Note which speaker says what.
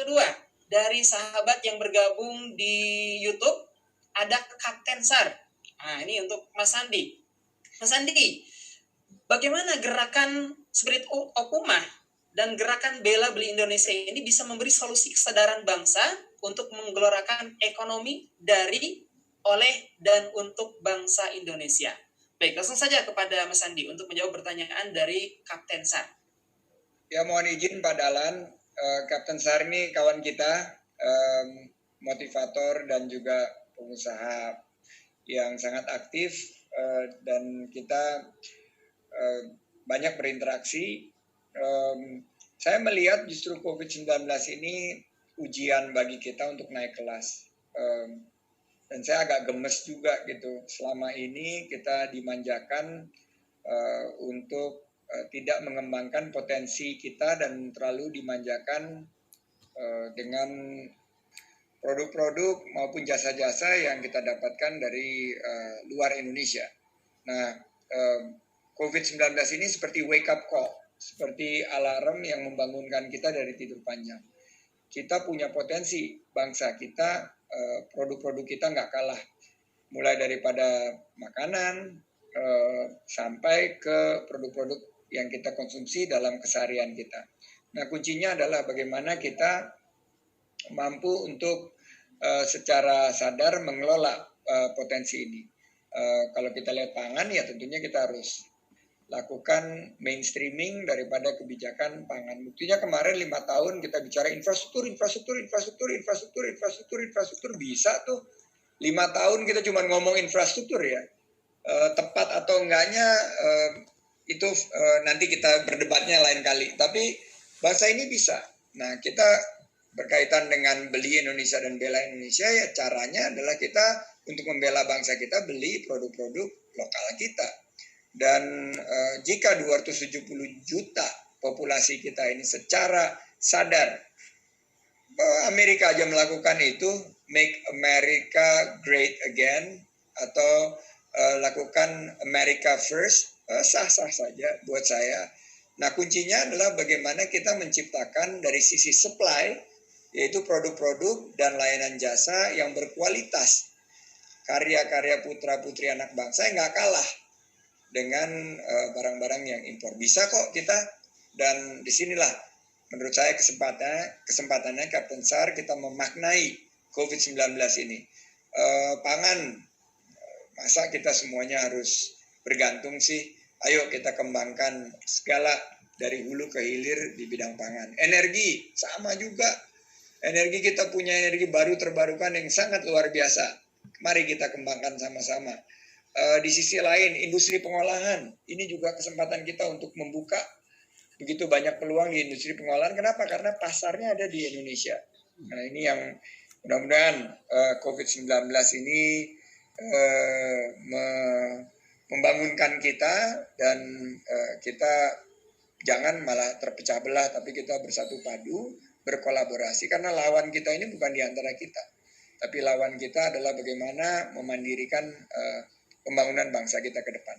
Speaker 1: kedua dari sahabat yang bergabung di YouTube, ada Kapten Sar. Nah, ini untuk Mas Sandi. Mas Sandi, bagaimana gerakan Spirit Okumah dan gerakan Bela Beli Indonesia ini bisa memberi solusi kesadaran bangsa untuk menggelorakan ekonomi dari, oleh, dan untuk bangsa Indonesia? Baik, langsung saja kepada Mas Sandi untuk menjawab pertanyaan dari Kapten Sar.
Speaker 2: Ya, mohon izin Pak Dahlan, Kapten Sar ini kawan kita, motivator dan juga pengusaha yang sangat aktif, dan kita banyak berinteraksi. Saya melihat justru COVID-19 ini ujian bagi kita untuk naik kelas. Dan saya agak gemes juga gitu. Selama ini kita dimanjakan untuk tidak mengembangkan potensi kita dan terlalu dimanjakan dengan produk-produk maupun jasa-jasa yang kita dapatkan dari luar Indonesia. Nah, COVID-19 ini seperti wake up call, seperti alarm yang membangunkan kita dari tidur panjang. Kita punya potensi, bangsa kita, produk-produk kita nggak kalah. Mulai daripada makanan, sampai ke produk-produk yang kita konsumsi dalam keseharian kita. Nah, kuncinya adalah bagaimana kita mampu untuk secara sadar mengelola potensi ini. Kalau kita lihat pangan, ya tentunya kita harus lakukan mainstreaming daripada kebijakan pangan. Buktinya kemarin 5 tahun kita bicara infrastruktur bisa tuh. 5 tahun kita cuma ngomong infrastruktur ya. Tepat atau enggaknya itu nanti kita berdebatnya lain kali. Tapi bangsa ini bisa. Nah, kita berkaitan dengan beli Indonesia dan bela Indonesia, ya caranya adalah kita untuk membela bangsa kita beli produk-produk lokal kita. Dan jika 270 juta populasi kita ini secara sadar, Amerika aja melakukan itu, make America great again, atau lakukan America first, sah-sah saja buat saya. Nah, kuncinya adalah bagaimana kita menciptakan dari sisi supply, yaitu produk-produk dan layanan jasa yang berkualitas. Karya-karya putra-putri anak bangsa yang nggak kalah dengan barang-barang yang impor. Bisa kok kita, dan disinilah menurut saya kesempatannya Kapten Sar kita memaknai COVID-19 ini. Pangan, masa kita semuanya harus bergantung sih? Ayo kita kembangkan segala dari hulu ke hilir di bidang pangan. Energi, sama juga. Energi kita punya energi baru terbarukan yang sangat luar biasa. Mari kita kembangkan sama-sama. Di sisi lain, industri pengolahan. Ini juga kesempatan kita untuk membuka begitu banyak peluang di industri pengolahan. Kenapa? Karena pasarnya ada di Indonesia. Nah, ini yang mudah-mudahan COVID-19 ini membangunkan kita, dan kita jangan malah terpecah belah, tapi kita bersatu padu, berkolaborasi. Karena lawan kita ini bukan di antara kita, tapi lawan kita adalah bagaimana memandirikan pembangunan bangsa kita ke depan.